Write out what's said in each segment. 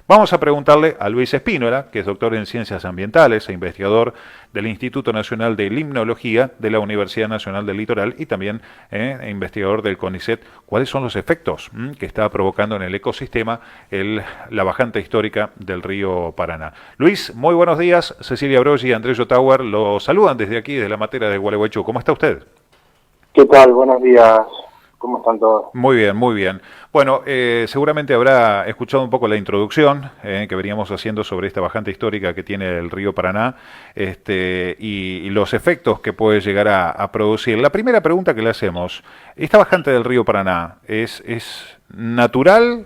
Vamos a preguntarle a Luis Espínola, que es doctor en Ciencias Ambientales e investigador del Instituto Nacional de Limnología de la Universidad Nacional del Litoral y también investigador del CONICET, cuáles son los efectos que está provocando en el ecosistema la bajante histórica del río Paraná. Luis, muy buenos días. Cecilia Broggi y Andrés Ottauer lo saludan desde aquí, desde la Matera de Gualeguaychú. ¿Cómo está usted? ¿Qué tal? Buenos días. ¿Cómo están todos? Muy bien, muy bien. Bueno, seguramente habrá escuchado un poco la introducción que veníamos haciendo sobre esta bajante histórica que tiene el río Paraná y los efectos que puede llegar a producir. La primera pregunta que le hacemos, ¿esta bajante del río Paraná es natural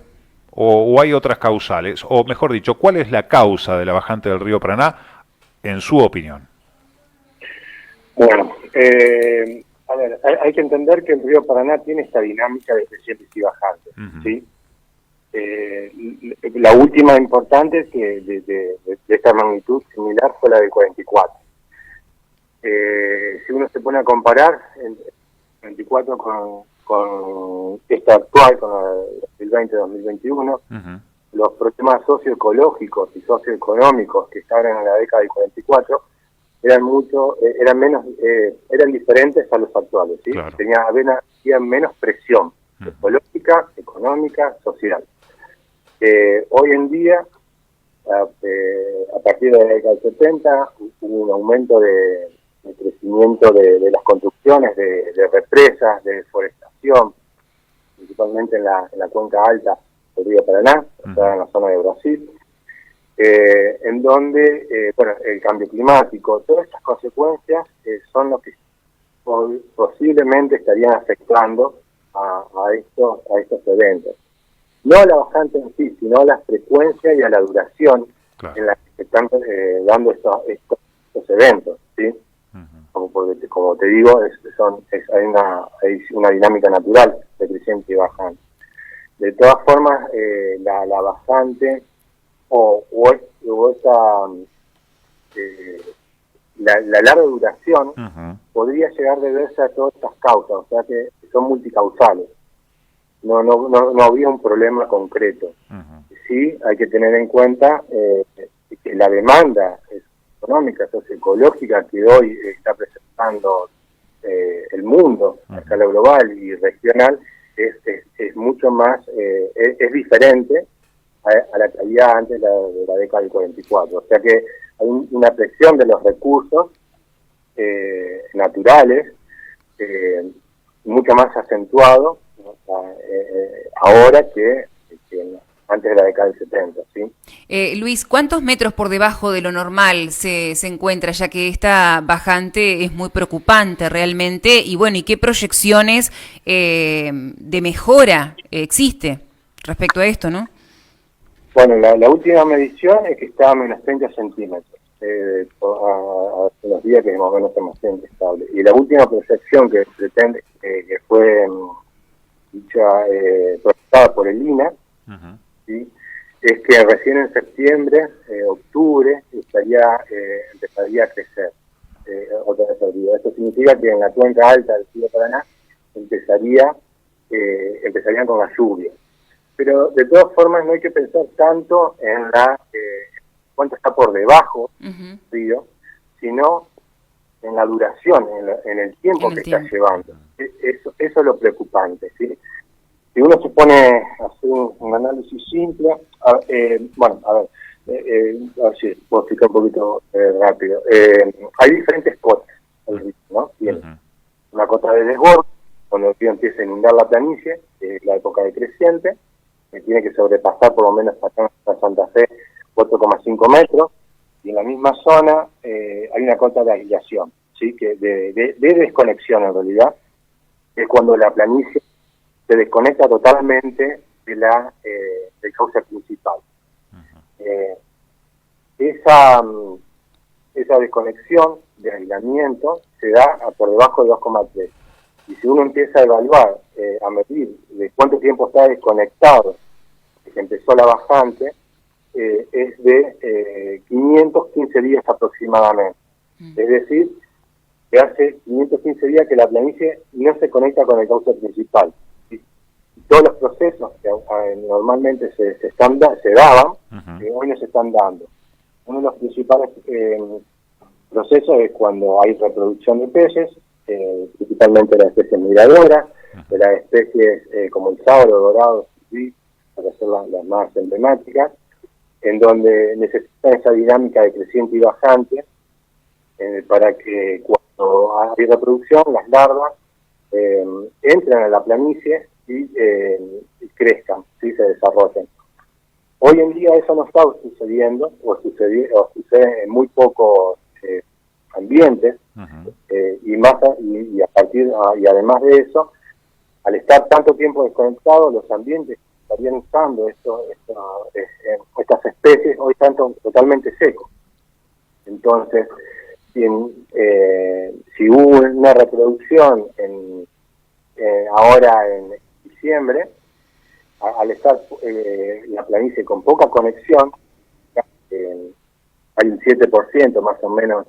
o hay otras causales? O mejor dicho, ¿cuál es la causa de la bajante del río Paraná en su opinión? Bueno, a ver, hay que entender que el río Paraná tiene esta dinámica de crecientes y bajantes, ¿sí? La última importante que de esta magnitud similar fue la del 44. Si uno se pone a comparar el 24 con esta actual, con la 2020-2021, los problemas socioecológicos y socioeconómicos que estaban en la década del 44 eran diferentes a los actuales, ¿sí? Claro. Había menos presión ecológica, económica, social. Hoy en día, a partir de la década del 70, hubo un aumento de crecimiento de las construcciones, de represas, de deforestación, principalmente en la cuenca alta del río Paraná, en la zona de Brasil. En donde, el cambio climático, todas estas consecuencias son lo que posiblemente estarían afectando a estos eventos. No a la bajante en sí, sino a la frecuencia y a la duración en la que se están dando estos eventos, ¿sí? Como te digo, hay una dinámica natural de creciente y bajante. De todas formas, la bajante la larga duración podría llegar a deberse a todas estas causas, o sea que son multicausales. No había un problema concreto. Sí, hay que tener en cuenta que la demanda económica, socioecológica que hoy está presentando el mundo a escala global y regional es mucho más, es diferente a la que había antes de la década del 44. O sea que hay una presión de los recursos naturales mucho más acentuado, ¿no? Ahora que antes de la década del 70, ¿sí? Luis, ¿cuántos metros por debajo de lo normal se encuentra, ya que esta bajante es muy preocupante realmente? Y bueno, ¿y qué proyecciones de mejora existe respecto a esto, no? Bueno, la última medición es que está a menos 30 centímetros. Hace unos días que más o menos está bastante estable. Y la última proyección que pretende, que fue proyectada por el INA, ¿sí? Es que recién en septiembre, octubre, empezaría a crecer otra vez el río. Esto significa que en la cuenca alta del río Paraná empezarían con la lluvia. Pero de todas formas no hay que pensar tanto en cuánto está por debajo del río, sino en la duración, en el tiempo que está llevando. Eso es lo preocupante, ¿sí? Si uno se pone a hacer un análisis simple, a ver si puedo explicar un poquito rápido. Hay diferentes cotas, ¿no? Tiene una cota de desborde, cuando el río empieza a inundar la planicie, la época decreciente, que tiene que sobrepasar por lo menos acá en Santa Fe 4,5 metros, y en la misma zona hay una cota de aislación, ¿sí? Que de desconexión en realidad, es cuando la planicie se desconecta totalmente del cauce principal. Esa desconexión de aislamiento se da por debajo de 2,3. Y si uno empieza a evaluar, a medir de cuánto tiempo está desconectado, que se empezó la bajante, es de 515 días aproximadamente. Es decir, que hace 515 días que la planicie no se conecta con el cauce principal, ¿sí? todos los procesos que normalmente se daban, hoy no se están dando. Uno de los principales procesos es cuando hay reproducción de peces, principalmente las especies migradoras, de las especies como el sauro, dorado, ¿sí? Para ser las más emblemáticas, en donde necesitan esa dinámica de creciente y bajante, para que cuando hay reproducción, las larvas entren a la planicie y crezcan, ¿sí? Se desarrollen. Hoy en día eso no está sucediendo, o sucede en muy pocos ambientes, y además de eso, al estar tanto tiempo desconectados, los ambientes que estarían usando estas especies hoy están totalmente secos. Entonces, si hubo una reproducción ahora en diciembre, al estar la planicie con poca conexión, hay un 7% más o menos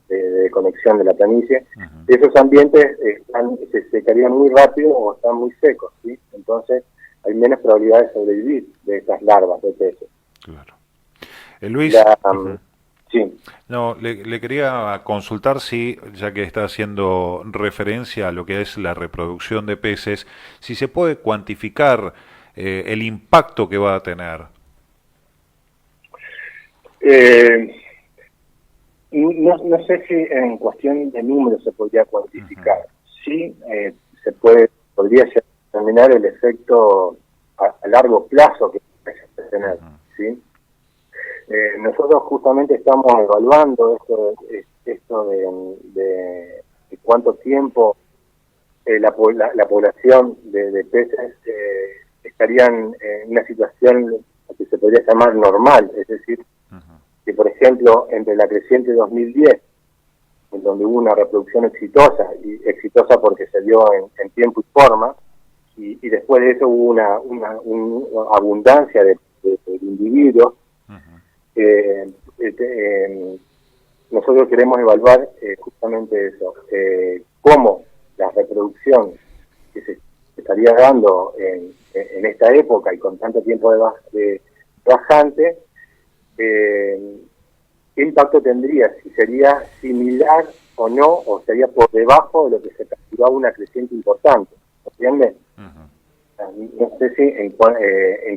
de conexión de la planicie, esos ambientes se secarían muy rápido o están muy secos, ¿sí? Entonces hay menos probabilidad de sobrevivir de estas larvas de peces. Claro. Luis, sí. No, le quería consultar si, ya que está haciendo referencia a lo que es la reproducción de peces, si se puede cuantificar el impacto que va a tener. No sé si en cuestión de números se podría cuantificar. Sí, podría determinar el efecto a largo plazo que puede tener, ¿sí? Nosotros justamente estamos evaluando esto de cuánto tiempo la población de peces estarían en una situación que se podría llamar normal, es decir, que por ejemplo entre la creciente 2010, en donde hubo una reproducción exitosa porque se dio en tiempo y forma, y después de eso hubo una abundancia de individuos. Nosotros queremos evaluar justamente eso, cómo la reproducción que se estaría dando en esta época y con tanto tiempo de bajante, qué impacto tendría, si sería similar o no, o sería por debajo de lo que se capturaba una creciente importante, ¿entiendes? No sé si en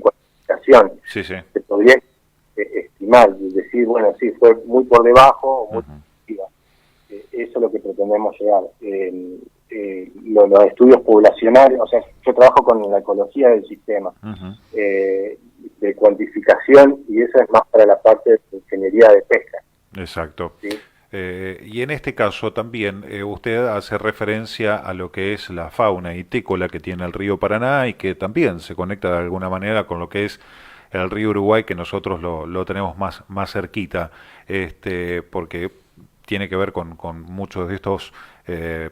cuantificación se podría estimar y decir, bueno, sí, fue muy por debajo o muy positiva. Eso es lo que pretendemos llegar. Los estudios poblacionales, o sea, yo trabajo con la ecología del sistema, de cuantificación, y eso es más para la parte de ingeniería de pesca. Exacto. ¿Sí? Y en este caso también usted hace referencia a lo que es la fauna itícola que tiene el río Paraná y que también se conecta de alguna manera con lo que es el río Uruguay, que nosotros lo tenemos más cerquita, porque tiene que ver con muchos de estos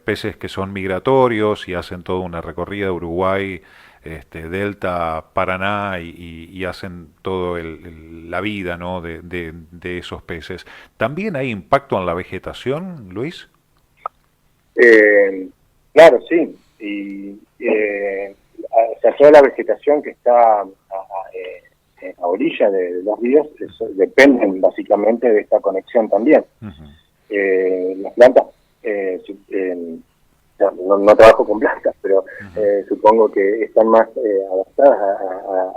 peces que son migratorios y hacen toda una recorrida de Uruguay, Delta, Paraná, y hacen todo la vida, ¿no?, de esos peces. ¿También hay impacto en la vegetación, Luis? Claro, sí. O sea, toda la vegetación que está a orilla de los ríos dependen básicamente de esta conexión también. Las plantas, no trabajo con plantas, pero supongo que están más adaptadas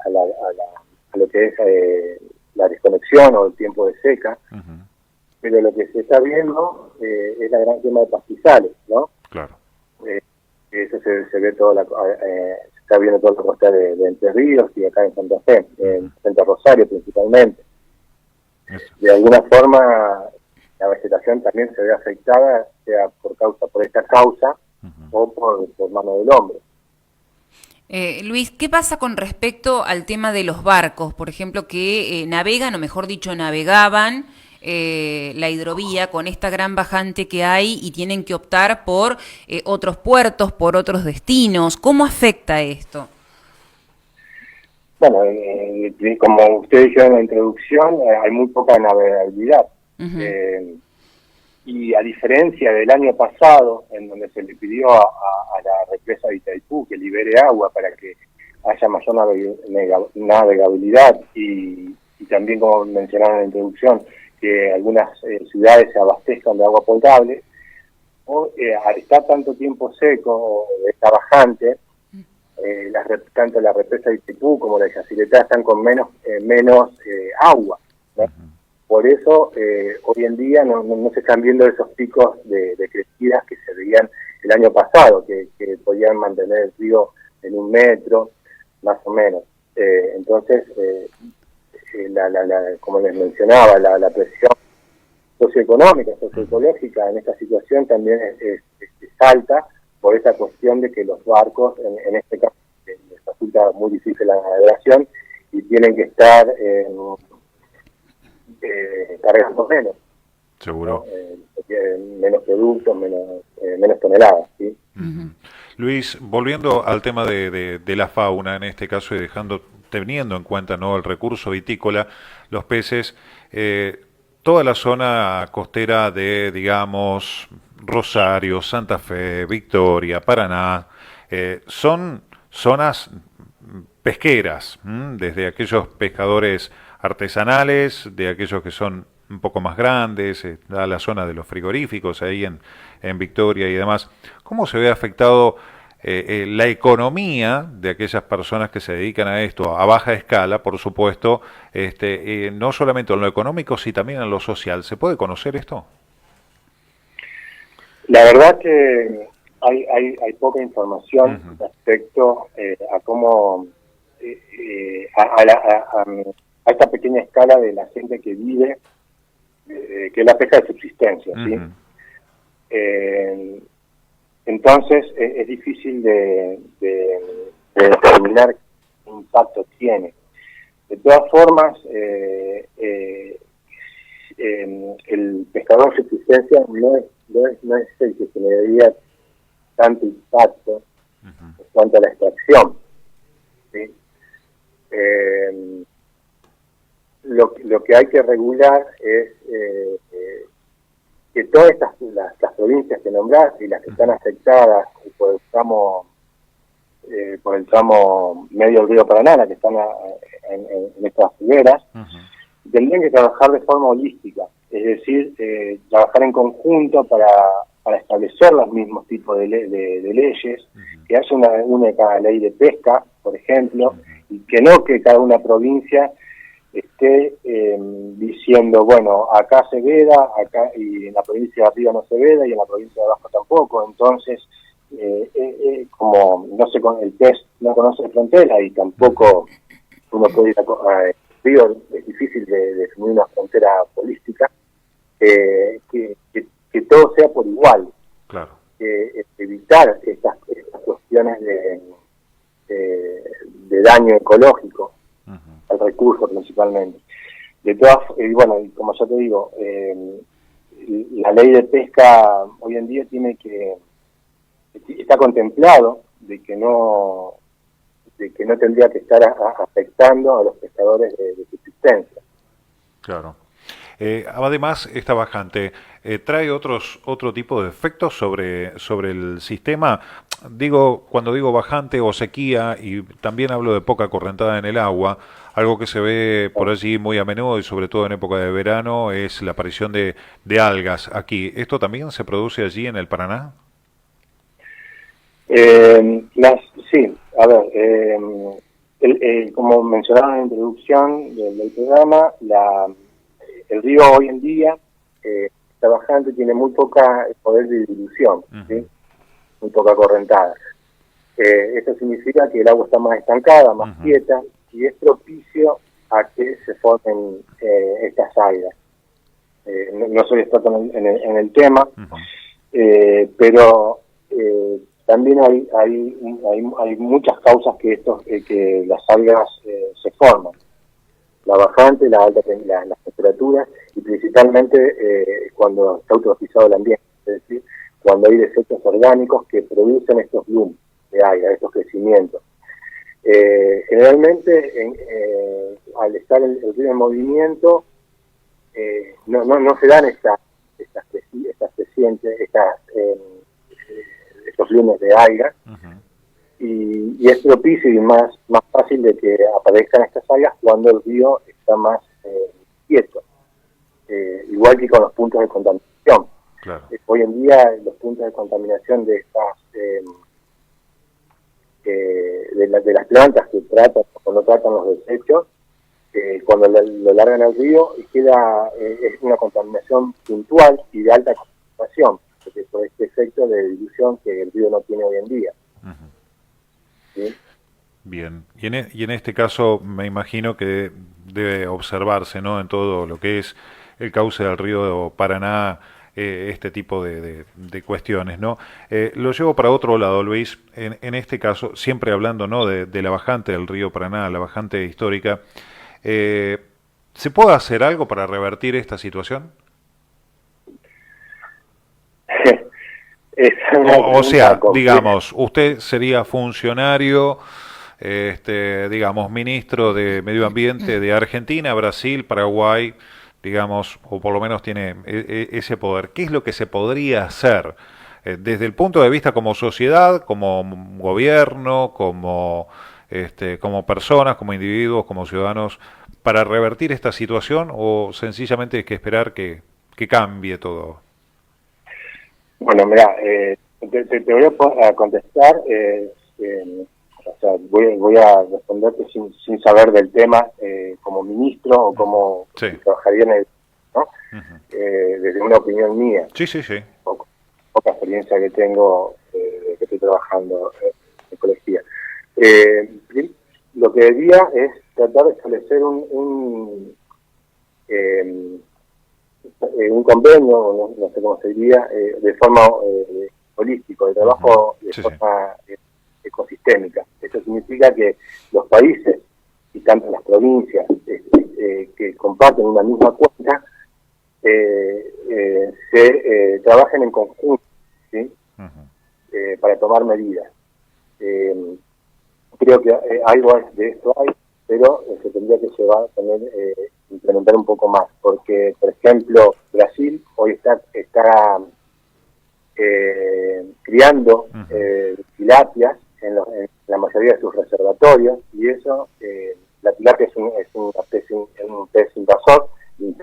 a lo que es la desconexión o el tiempo de seca, pero lo que se está viendo es la gran quema de pastizales, ¿no? Claro. Eso se ve se está viendo toda la costa de Entre Ríos y acá en Santa Fe, en Santa Rosario principalmente. De alguna forma la vegetación también se ve afectada, sea por esta causa o por mano del hombre. Luis, ¿qué pasa con respecto al tema de los barcos, por ejemplo, que navegan, o mejor dicho, navegaban la hidrovía con esta gran bajante que hay y tienen que optar por otros puertos, por otros destinos? ¿Cómo afecta esto? Bueno, como usted dijo en la introducción, hay muy poca navegabilidad. Y a diferencia del año pasado, en donde se le pidió a la represa de Itaipú que libere agua para que haya mayor navegabilidad y también, como mencionaron en la introducción, que algunas ciudades se abastezcan de agua potable, al estar tanto tiempo seco, esta bajante, tanto la represa de Itaipú como la de Yacyretá están con menos agua, ¿no? Por eso, hoy en día no se están viendo esos picos de crecidas que se veían el año pasado, que podían mantener el río en 1 metro, más o menos. Entonces, como les mencionaba, la presión socioeconómica, socioecológica en esta situación también es alta por esa cuestión de que los barcos, en este caso, les resulta muy difícil la navegación y tienen que estar cargando menos. Seguro. ¿No? Menos productos, menos toneladas, ¿sí? Luis, volviendo al tema de la fauna, en este caso, y teniendo en cuenta, ¿no?, el recurso vitícola, los peces, toda la zona costera de, digamos, Rosario, Santa Fe, Victoria, Paraná, son zonas pesqueras, desde aquellos pescadores artesanales, de aquellos que son un poco más grandes, a la zona de los frigoríficos ahí en Victoria y demás. ¿Cómo se ve afectado la economía de aquellas personas que se dedican a esto a baja escala, por supuesto, no solamente en lo económico, sino también en lo social? ¿Se puede conocer esto? La verdad que hay poca información respecto a cómo a esta pequeña escala de la gente que vive, que es la pesca de subsistencia, ¿sí? Entonces es difícil de determinar qué impacto tiene. De todas formas, el pescador de subsistencia no es el que generaría tanto impacto en cuanto a la extracción, ¿sí? Lo que hay que regular es que todas las provincias que nombraste y las que están afectadas por el tramo medio del río Paraná, que están en estas riberas, tendrían que trabajar de forma holística, es decir, trabajar en conjunto para establecer los mismos tipos de leyes, que haya una única ley de pesca, por ejemplo, y que no que cada una provincia esté diciendo, bueno, acá se veda, acá, y en la provincia de arriba no se veda, y en la provincia de abajo tampoco. Entonces, como no sé, el pez no conoce frontera y tampoco uno puede ir a río, es difícil de definir una frontera política, que todo sea por igual. Claro. Evitar estas cuestiones de daño ecológico al recurso principalmente. De todas, bueno, como ya te digo, la ley de pesca hoy en día está contemplado de que no tendría que estar afectando a los pescadores de subsistencia. Claro. Además, esta bajante trae otro tipo de efectos sobre el sistema. Cuando digo bajante o sequía, y también hablo de poca correntada en el agua, algo que se ve por allí muy a menudo y sobre todo en época de verano es la aparición de algas aquí. ¿Esto también se produce allí en el Paraná? Sí, a ver, como mencionaba en la introducción del programa, el río hoy en día, esta bajante tiene muy poca poder de dilución, ¿sí? Muy poca correntada. Esto significa que el agua está más estancada, más quieta, y es propicio a que se formen estas algas. No soy experto en el tema, pero también hay muchas causas que las algas se forman. La bajante, las temperaturas y principalmente cuando está eutrofizado el ambiente, es decir, cuando hay desechos orgánicos que producen estos blooms de algas, estos crecimientos. Generalmente, al estar el río en movimiento, no se dan estas estos lunes de algas, y es propicio y más fácil de que aparezcan estas algas cuando el río está más quieto, igual que con los puntos de contaminación. Claro. Hoy en día los puntos de contaminación de estas de las plantas que tratan o no tratan los desechos, cuando lo largan al río queda es una contaminación puntual y de alta concentración, porque por este efecto de dilución que el río no tiene hoy en día. ¿Sí? Bien, y en este caso me imagino que debe observarse, ¿no?, en todo lo que es el cauce del río Paraná, este tipo de cuestiones, ¿no? Lo llevo para otro lado, Luis, en este caso, siempre hablando, ¿no?, de la bajante del río Paraná, la bajante histórica. ¿Se puede hacer algo para revertir esta situación? O sea, digamos, usted sería funcionario, digamos, ministro de Medio Ambiente de Argentina, Brasil, Paraguay, digamos, o por lo menos tiene ese poder. ¿Qué es lo que se podría hacer desde el punto de vista como sociedad, como gobierno, como personas, como individuos, como ciudadanos, para revertir esta situación, o sencillamente hay que esperar que cambie todo? Bueno, mira, te voy a contestar, o sea, voy a responderte sin saber del tema como ministro o como trabajaría en el, ¿no? Desde una opinión mía. Sí. Poca experiencia que tengo, que estoy trabajando en ecología. Lo que debería es tratar de establecer un convenio, no sé cómo se diría, de forma holística, de trabajo de forma ecosistémica. Eso significa que los países y tanto las provincias que comparten una misma cuenca trabajen en conjunto, ¿sí? Para tomar medidas. Creo que algo de esto hay, pero se tendría que llevar también implementar un poco más, porque por ejemplo Brasil hoy está criando tilapias en la mayoría de sus reservatorios, y eso, la tilapia es un pez invasor,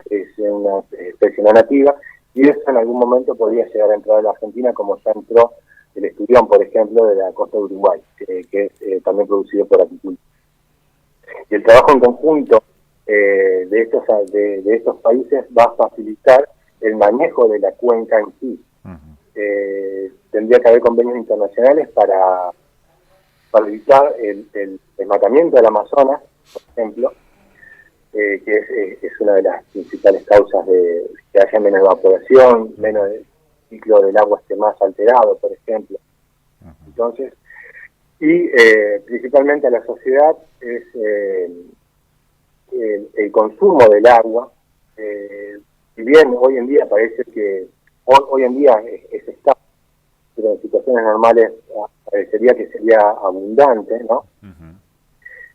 es una especie no nativa, y eso en algún momento podría llegar a entrar a la Argentina, como ya entró el esturión, por ejemplo, de la costa de Uruguay, que es también producido por apicultura. Y el trabajo en conjunto de estos países va a facilitar el manejo de la cuenca en sí. Tendría que haber convenios internacionales para evitar el desmatamiento del Amazonas, por ejemplo, que es una de las principales causas de que haya menos evaporación, menos el ciclo del agua esté más alterado, por ejemplo. Entonces, y principalmente a la sociedad es el consumo del agua. Si bien hoy en día parece que hoy en día es estable, pero en situaciones normales parecería que sería abundante, ¿no?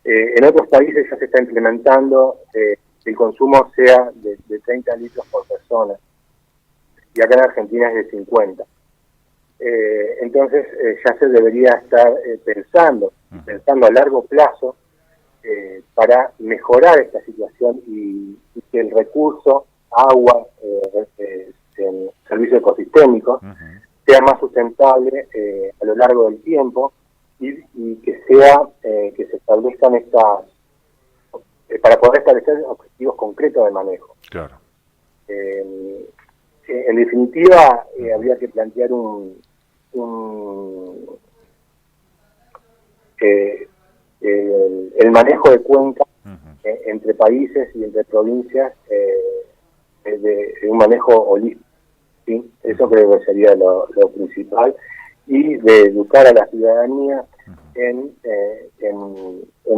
En otros países ya se está implementando que el consumo sea de 30 litros por persona, y acá en Argentina es de 50. Entonces ya se debería estar pensando a largo plazo para mejorar esta situación y que el recurso agua en servicios ecosistémicos sea más sustentable a lo largo del tiempo, y que que se establezcan para poder establecer objetivos concretos de manejo. Claro. En definitiva, habría que plantear el manejo de cuencas entre países y entre provincias, de un manejo holístico, ¿sí? Eso creo que sería lo principal, y de educar a la ciudadanía en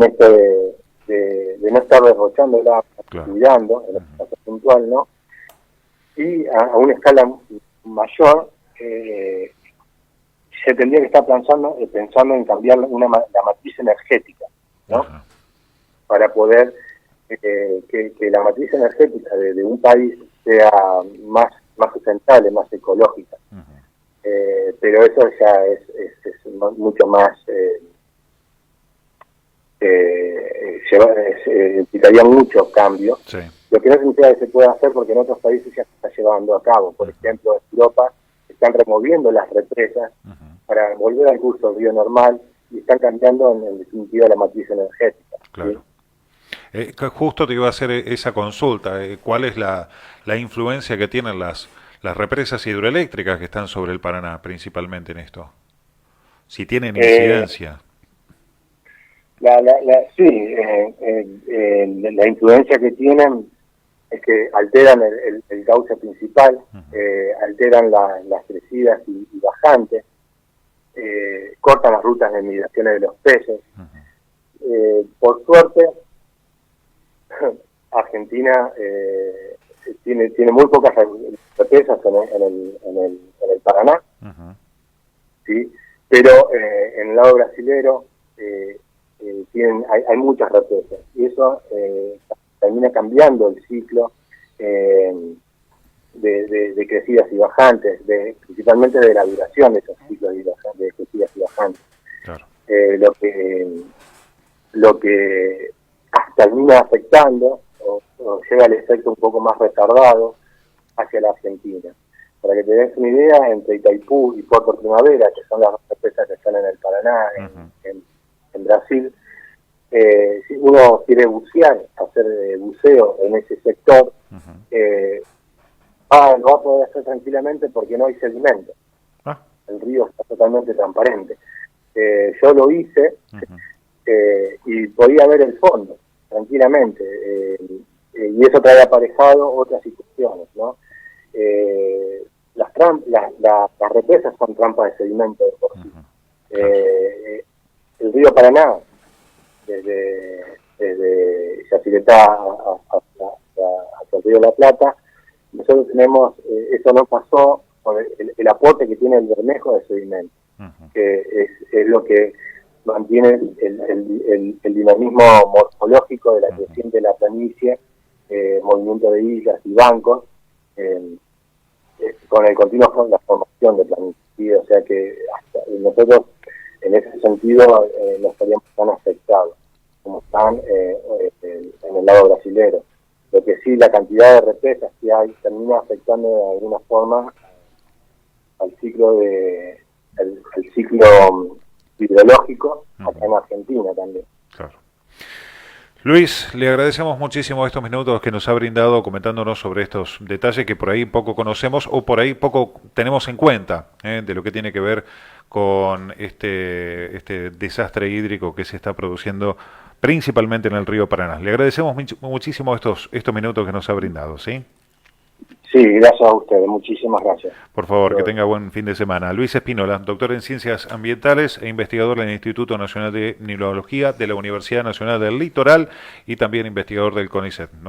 esto de no estar derrochando el agua, cuidando, en la situación puntual, ¿no? Y a una escala mayor, se tendría que estar pensando en cambiar la matriz energética, ¿no? Para poder que la matriz energética de un país sea más más sustentable, más ecológica. Pero eso ya es mucho más, implicaría mucho cambio. Sí. Lo que no significa que se pueda hacer porque en otros países ya se está llevando a cabo. Por ejemplo, en Europa están removiendo las represas para volver al curso del río normal y están cambiando en definitiva la matriz energética. Claro. Justo te iba a hacer esa consulta. ¿Cuál es la influencia que tienen las represas hidroeléctricas que están sobre el Paraná, principalmente en esto? Si tienen incidencia. Sí, la influencia que tienen es que alteran el cauce principal, alteran las crecidas y bajantes, cortan las rutas de migraciones de los peces. Por suerte, Argentina tiene muy pocas represas en el Paraná, ¿sí? Pero en el lado brasilero hay muchas represas y eso termina cambiando el ciclo de crecidas y bajantes, principalmente de la duración de esos ciclos de crecidas y bajantes. Claro. Lo que termina afectando o lleva el efecto un poco más retardado hacia la Argentina. Para que te des una idea, entre Itaipú y Puerto Primavera, que son las represas que están en el Paraná, en Brasil, si uno quiere bucear, hacer buceo en ese sector, lo va a poder hacer tranquilamente porque no hay sedimento. El río está totalmente transparente. Yo lo hice y podía ver el fondo tranquilamente, y eso trae aparejado otras situaciones, ¿no? Las represas son trampas de sedimento de por sí. El río Paraná, desde Yacyretá hasta el río La Plata, nosotros tenemos, eso no pasó con el aporte que tiene el Bermejo de sedimento, que es lo que mantiene el dinamismo morfológico de la creciente de la planicie, movimiento de islas y bancos, con el continuo la formación de planicie, ¿sí? O sea que nosotros en ese sentido no estaríamos tan afectados como están en el lado brasilero. Lo que sí, la cantidad de represas que hay termina afectando de alguna forma al ciclo el ciclo hidrológico acá en Argentina también. Claro. Luis, le agradecemos muchísimo estos minutos que nos ha brindado comentándonos sobre estos detalles que por ahí poco conocemos o por ahí poco tenemos en cuenta, de lo que tiene que ver con este desastre hídrico que se está produciendo principalmente en el río Paraná. Le agradecemos muchísimo estos minutos que nos ha brindado, ¿sí? Sí, gracias a ustedes, muchísimas gracias. Por favor, que tenga buen fin de semana. Luis Espínola, doctor en Ciencias Ambientales e investigador en el Instituto Nacional de Nilología de la Universidad Nacional del Litoral y también investigador del CONICET, ¿no?